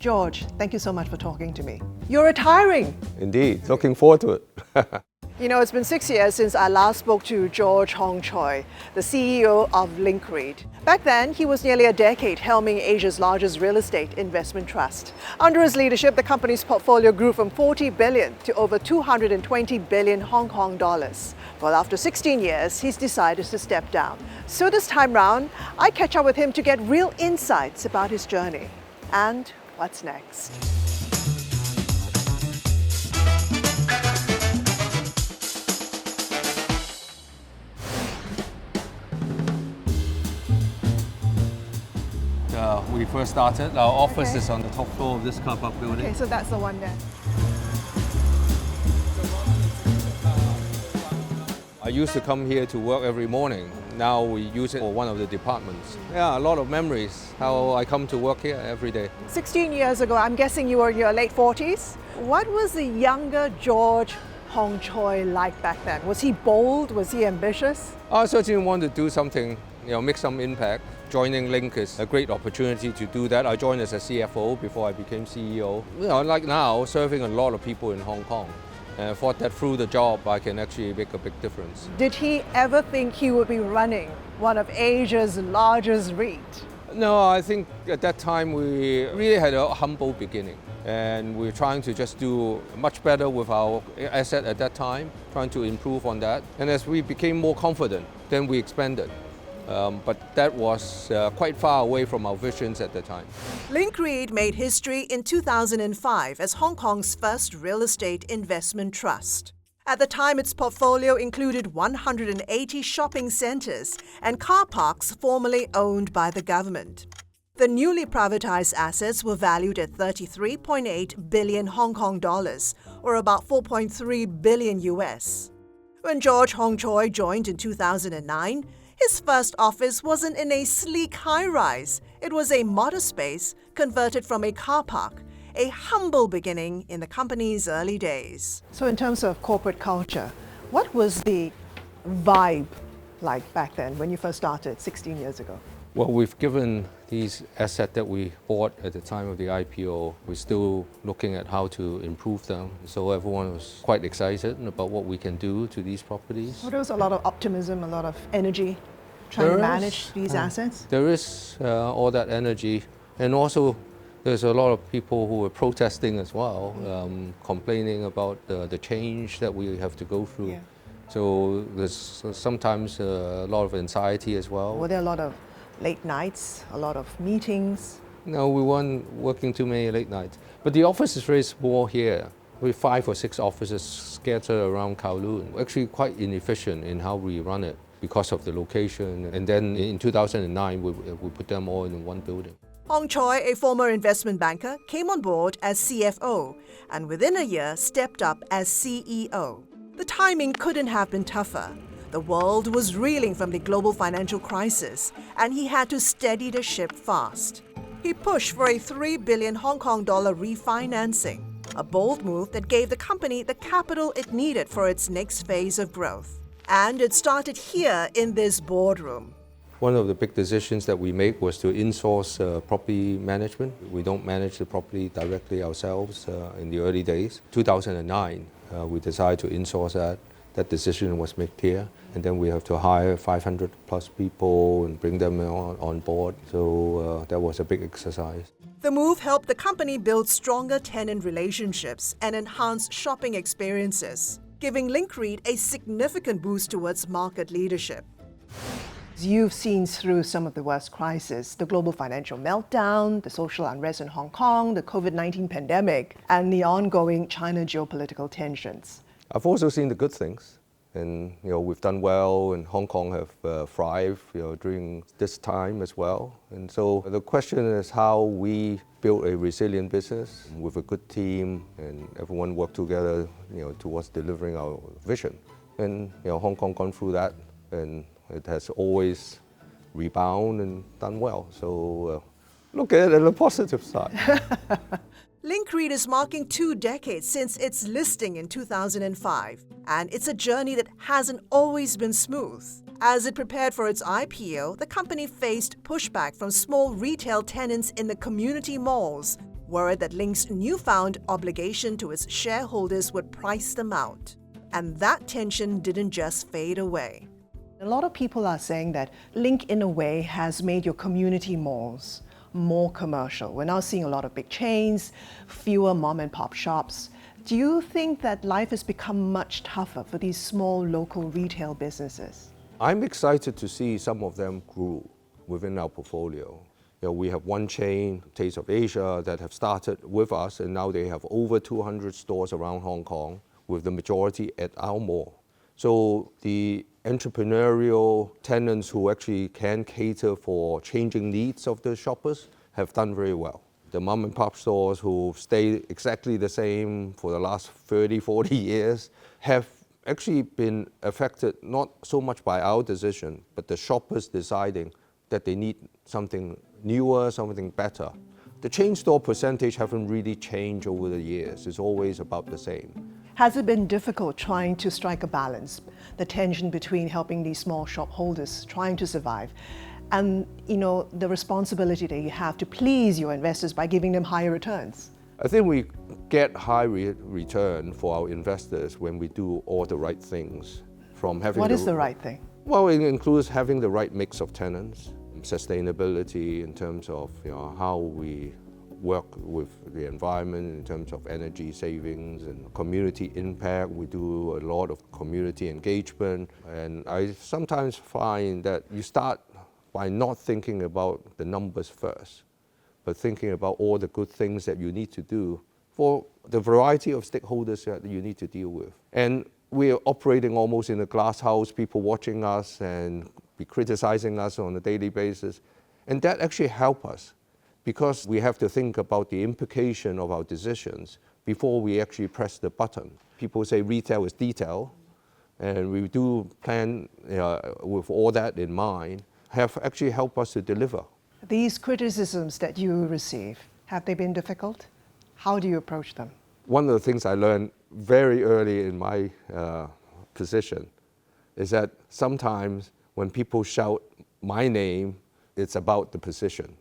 George, thank you so much for talking to me. You're retiring. Indeed, looking forward to it. You know, it's been 6 years since I last spoke to George Hongchoy, the CEO of Link REIT. Back then, he was nearly a decade helming Asia's largest real estate investment trust. Under his leadership, the company's portfolio grew from 40 billion to over 220 billion Hong Kong dollars. Well, after 16 years, he's decided to step down. So this time round, I catch up with him to get real insights about his journey and what's next. We first started, our office is on the top floor of this car park building. Okay, so that's the one there. I used to come here to work every morning. Now we use it for one of the departments. Yeah, a lot of memories, how I come to work here every day. 16 years ago, I'm guessing you were in your late 40s. What was the younger George Hongchoy like back then? Was he bold? Was he ambitious? I certainly want to do something, make some impact. Joining Link is a great opportunity to do that. I joined as a CFO before I became CEO. Like now, serving a lot of people in Hong Kong. And I thought that through the job, I can actually make a big difference. Did he ever think he would be running one of Asia's largest REIT? No, I think at that time we really had a humble beginning. And we're trying to just do much better with our asset at that time, trying to improve on that. And as we became more confident, then we expanded. But that was quite far away from our visions at the time. Link REIT made history in 2005 as Hong Kong's first real estate investment trust. At the time, its portfolio included 180 shopping centres and car parks formerly owned by the government. The newly privatized assets were valued at 33.8 billion Hong Kong dollars, or about 4.3 billion US. When George Hongchoy joined in 2009, his first office wasn't in a sleek high-rise. It was a modest space converted from a car park, a humble beginning in the company's early days. So in terms of corporate culture, what was the vibe like back then when you first started 16 years ago? Well, we've given these assets that we bought at the time of the IPO, we're still looking at how to improve them. So everyone was quite excited about what we can do to these properties. Well, there was a lot of optimism, a lot of energy trying to manage these assets. There is all that energy. And also, there's a lot of people who were protesting as well, complaining about the change that we have to go through. Yeah. So there's sometimes a lot of anxiety as well. Were there a lot of late nights, a lot of meetings? No, we weren't working too many late nights. But the office is very small here. We have 5 or 6 offices scattered around Kowloon. Actually quite inefficient in how we run it because of the location. And then in 2009, we put them all in one building. Hongchoy, a former investment banker, came on board as CFO and within a year stepped up as CEO. The timing couldn't have been tougher. The world was reeling from the global financial crisis, and he had to steady the ship fast. He pushed for a 3 billion Hong Kong dollar refinancing, a bold move that gave the company the capital it needed for its next phase of growth. And it started here in this boardroom. One of the big decisions that we made was to insource property management. We don't manage the property directly ourselves in the early days. 2009, we decided to insource that. That decision was made here, and then we have to hire 500 plus people and bring them on board. So that was a big exercise. The move helped the company build stronger tenant relationships and enhance shopping experiences, giving Link REIT a significant boost towards market leadership. You've seen through some of the worst crises, the global financial meltdown, the social unrest in Hong Kong, the COVID-19 pandemic, and the ongoing China geopolitical tensions. I've also seen the good things, and we've done well, and Hong Kong have thrived during this time as well. And so the question is how we build a resilient business with a good team, and everyone work together, towards delivering our vision. And Hong Kong gone through that, and it has always rebounded and done well. So look at it on the positive side. Link REIT is marking 2 decades since its listing in 2005, and it's a journey that hasn't always been smooth. As it prepared for its IPO, the company faced pushback from small retail tenants in the community malls, worried that Link's newfound obligation to its shareholders would price them out. And that tension didn't just fade away. A lot of people are saying that Link, in a way, has made your community malls more commercial. We're now seeing a lot of big chains, fewer mom-and-pop shops. Do you think that life has become much tougher for these small local retail businesses? I'm excited to see some of them grew within our portfolio. We have one chain, Taste of Asia, that have started with us, and now they have over 200 stores around Hong Kong, with the majority at our mall. So the entrepreneurial tenants who actually can cater for changing needs of the shoppers have done very well. The mom and pop stores who stayed exactly the same for the last 30, 40 years have actually been affected not so much by our decision, but the shoppers deciding that they need something newer, something better. The chain store percentage haven't really changed over the years. It's always about the same. Has it been difficult trying to strike a balance, the tension between helping these small shop holders trying to survive and the responsibility that you have to please your investors by giving them higher returns? I think we get high return for our investors when we do all the right things. What is the right thing? Well, it includes having the right mix of tenants, sustainability in terms of how we work with the environment in terms of energy savings and community impact. We do a lot of community engagement, and I sometimes find that you start by not thinking about the numbers first, but thinking about all the good things that you need to do for the variety of stakeholders that you need to deal with. And we are operating almost in a glass house, people watching us and be criticizing us on a daily basis. And that actually helps us because we have to think about the implication of our decisions before we actually press the button. People say retail is detail, and we do plan with all that in mind, have actually helped us to deliver. These criticisms that you receive, have they been difficult? How do you approach them? One of the things I learned very early in my position is that sometimes when people shout my name, it's about the position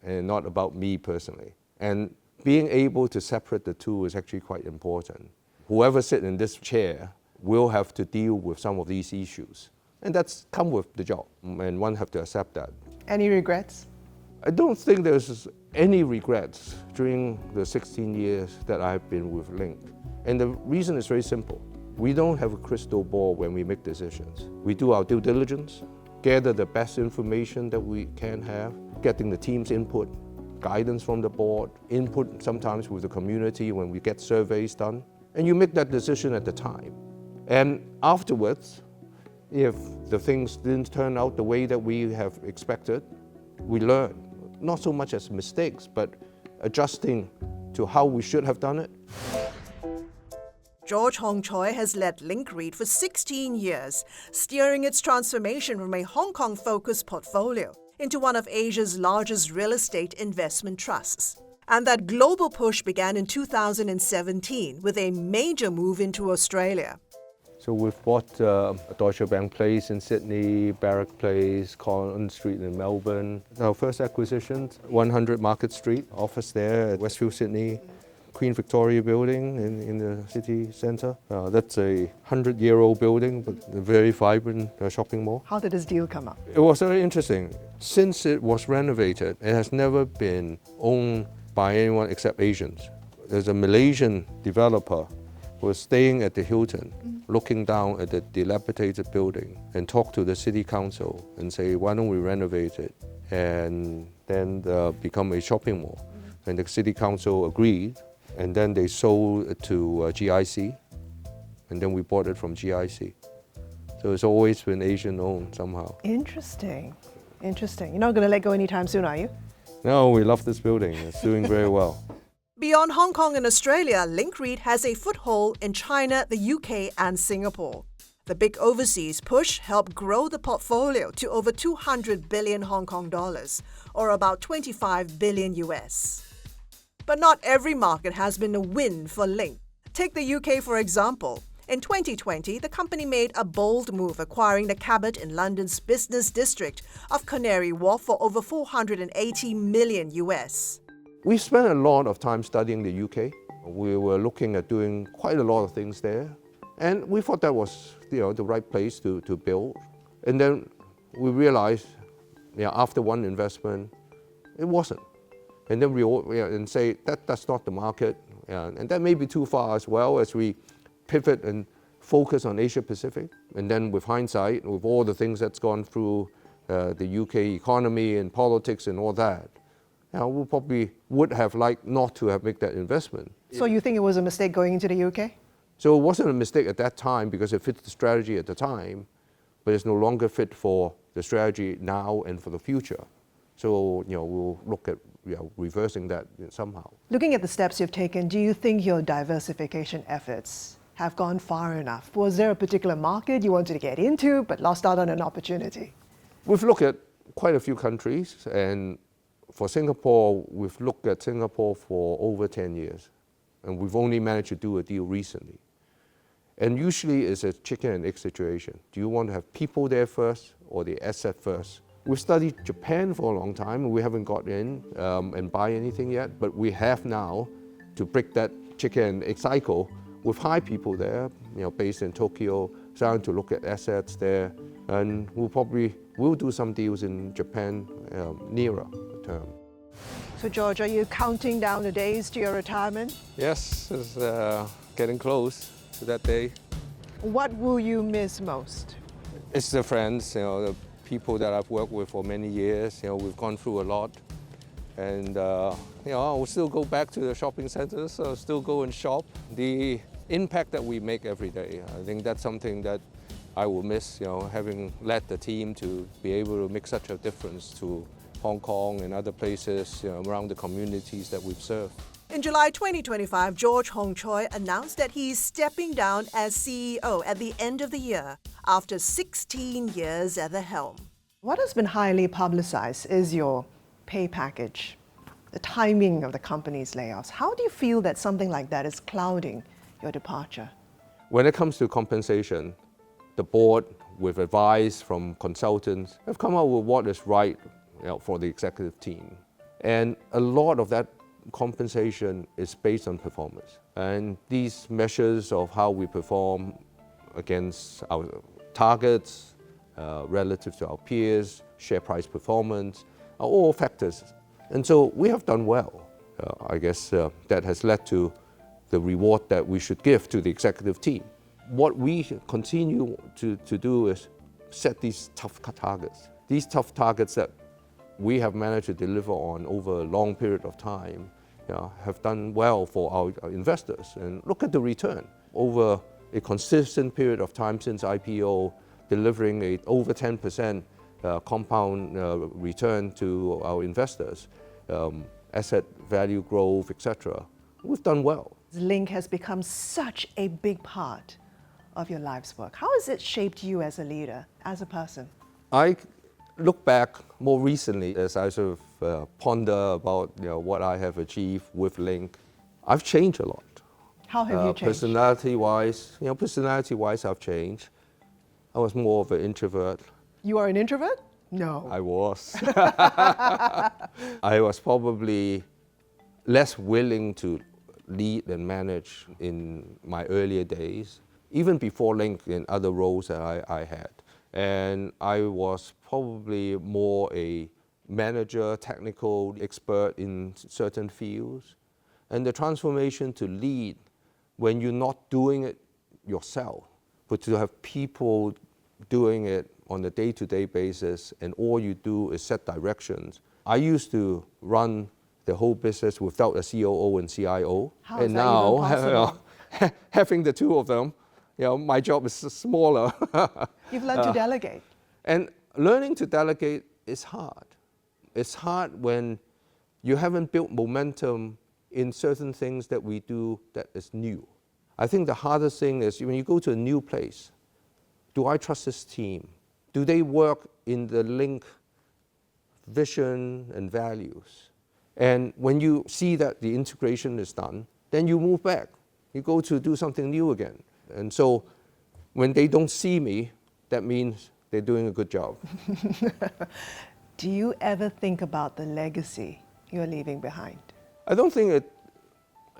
and not about me personally. And being able to separate the two is actually quite important. Whoever sits in this chair will have to deal with some of these issues. And that's come with the job, and one have to accept that. Any regrets? I don't think there's any regrets during the 16 years that I've been with Link. And the reason is very simple. We don't have a crystal ball when we make decisions. We do our due diligence, gather the best information that we can have, getting the team's input, guidance from the board, input sometimes with the community when we get surveys done, and you make that decision at the time. And afterwards, if the things didn't turn out the way that we have expected, we learn. Not so much as mistakes, but adjusting to how we should have done it. George Hongchoy has led Link REIT for 16 years, steering its transformation from a Hong Kong-focused portfolio into one of Asia's largest real estate investment trusts. And that global push began in 2017 with a major move into Australia. So we've bought Deutsche Bank Place in Sydney, Barrack Place, Collins Street in Melbourne. Our first acquisition, 100 Market Street, office there at Westfield, Sydney. Queen Victoria building in the city centre. That's a 100-year-old building, but a very vibrant shopping mall. How did this deal come up? It was very interesting. Since it was renovated, it has never been owned by anyone except Asians. There's a Malaysian developer who was staying at the Hilton, looking down at the dilapidated building and talk to the city council and say, why don't we renovate it and then become a shopping mall? And the city council agreed. And then they sold it to GIC, and then we bought it from GIC. So it's always been Asian-owned somehow. Interesting. Interesting. You're not going to let go anytime soon, are you? No, we love this building. It's doing very well. Beyond Hong Kong and Australia, Link REIT has a foothold in China, the UK, and Singapore. The big overseas push helped grow the portfolio to over 200 billion Hong Kong dollars, or about 25 billion US. But not every market has been a win for Link. Take the UK, for example. In 2020, the company made a bold move acquiring the Cabot in London's business district of Canary Wharf for over 480 million US. We spent a lot of time studying the UK. We were looking at doing quite a lot of things there. And we thought that was the right place to build. And then we realized after one investment, it wasn't. And then and say that's not the market. And that may be too far as well as we pivot and focus on Asia Pacific. And then with hindsight, with all the things that's gone through the UK economy and politics and all that, we probably would have liked not to have made that investment. So you think it was a mistake going into the UK? So it wasn't a mistake at that time because it fit the strategy at the time, but it's no longer fit for the strategy now and for the future. So we'll look at reversing that somehow. Looking at the steps you've taken, do you think your diversification efforts have gone far enough? Was there a particular market you wanted to get into but lost out on an opportunity? We've looked at quite a few countries, and for Singapore, we've looked at Singapore for over 10 years, and we've only managed to do a deal recently. And usually it's a chicken and egg situation. Do you want to have people there first or the asset first? We've studied Japan for a long time, and we haven't got in and buy anything yet, but we have now to break that chicken and egg cycle with high people there, based in Tokyo, starting to look at assets there, and we'll do some deals in Japan nearer term. So George, are you counting down the days to your retirement? Yes, it's getting close to that day. What will you miss most? It's the friends, the people that I've worked with for many years. We've gone through a lot, and I'll still go back to the shopping centers. I'll still go and shop. The impact that we make every day, I think that's something that I will miss. Having led the team to be able to make such a difference to Hong Kong and other places around the communities that we've served. In July 2025, George Hongchoy announced that he's stepping down as CEO at the end of the year after 16 years at the helm. What has been highly publicized is your pay package, the timing of the company's layoffs. How do you feel that something like that is clouding your departure? When it comes to compensation, the board, with advice from consultants, have come up with what is right for the executive team. And a lot of that compensation is based on performance. And these measures of how we perform against our targets, relative to our peers, share price performance, are all factors. And so we have done well. I guess that has led to the reward that we should give to the executive team. What we continue to do is set these tough targets. These tough targets that we have managed to deliver on over a long period of time have done well for our investors. And look at the return. Over a consistent period of time since IPO, delivering over 10% compound return to our investors, asset value growth, etc. We've done well. Link has become such a big part of your life's work. How has it shaped you as a leader, as a person? I look back more recently as I sort of ponder about what I have achieved with Link. I've changed a lot. How have you changed? Personality-wise, I've changed. I was more of an introvert. You are an introvert? No. I was. I was probably less willing to lead and manage in my earlier days, even before Link in other roles that I had. And I was probably more a manager, technical expert in certain fields. And the transformation to lead, when you're not doing it yourself, but to have people doing it on a day-to-day basis, and all you do is set directions. I used to run the whole business without a COO and CIO. How is that even possible? Having the two of them, my job is smaller. You've learned to delegate. And learning to delegate is hard. It's hard when you haven't built momentum in certain things that we do that is new. I think the hardest thing is when you go to a new place, do I trust this team? Do they work in the Link vision and values? And when you see that the integration is done, then you move back. You go to do something new again. And so when they don't see me, that means they're doing a good job. Do you ever think about the legacy you're leaving behind? I don't think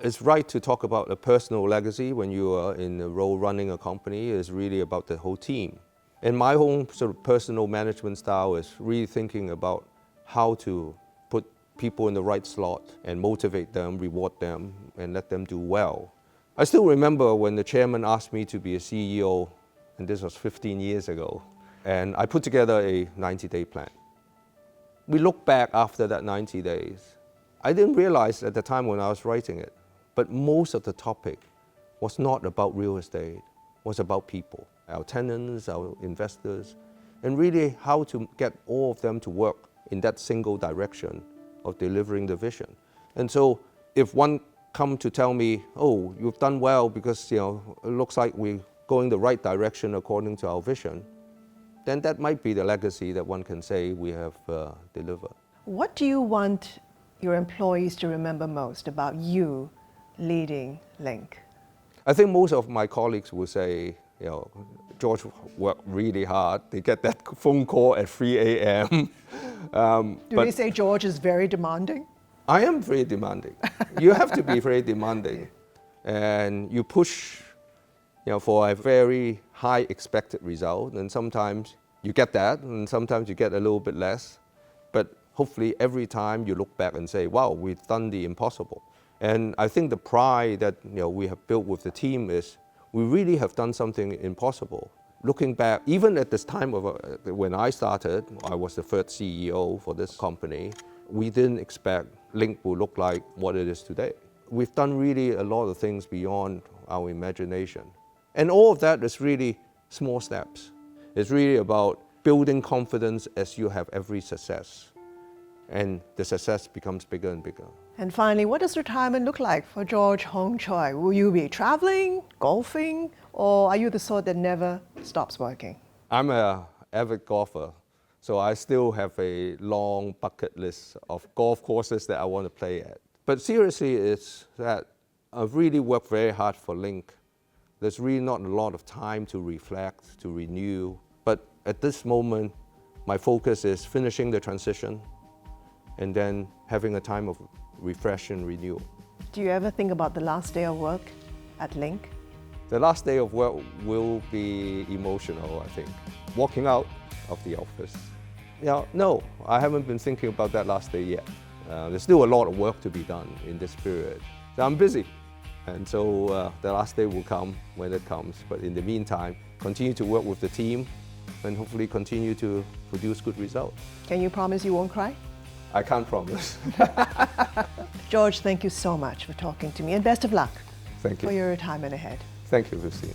it's right to talk about a personal legacy when you are in a role running a company. It's really about the whole team. And my own sort of personal management style is really thinking about how to put people in the right slot and motivate them, reward them, and let them do well. I still remember when the chairman asked me to be a CEO, and this was 15 years ago, and I put together a 90-day plan. We look back after that 90 days. I didn't realize at the time when I was writing it, but most of the topic was not about real estate, was about people, our tenants, our investors, and really how to get all of them to work in that single direction of delivering the vision. And so if one come to tell me, oh, you've done well because it looks like we're going the right direction according to our vision, then that might be the legacy that one can say we have delivered. What do you want your employees to remember most about you leading Link? I think most of my colleagues will say, George worked really hard. They get that phone call at 3 a.m. Do they say George is very demanding? I am very demanding. You have to be very demanding. And you push for a very high expected result. And sometimes you get that, and sometimes you get a little bit less. But hopefully every time you look back and say, wow, we've done the impossible. And I think the pride that we have built with the team is we really have done something impossible. Looking back, even at this time when I started, I was the third CEO for this company, we didn't expect Link would look like what it is today. We've done really a lot of things beyond our imagination. And all of that is really small steps. It's really about building confidence as you have every success. And the success becomes bigger and bigger. And finally, what does retirement look like for George Hongchoy? Will you be traveling, golfing, or are you the sort that never stops working? I'm an avid golfer, so I still have a long bucket list of golf courses that I want to play at. But seriously, it's that I've really worked very hard for Link. There's really not a lot of time to reflect, to renew. But at this moment, my focus is finishing the transition and then having a time of refresh and renewal. Do you ever think about the last day of work at Link? The last day of work will be emotional, I think. Walking out of the office. No, I haven't been thinking about that last day yet. There's still a lot of work to be done in this period. So I'm busy. And so the last day will come when it comes. But in the meantime, continue to work with the team and hopefully continue to produce good results. Can you promise you won't cry? I can't promise. George, thank you so much for talking to me, and best of luck Thank you. for your retirement ahead. Thank you, Christine.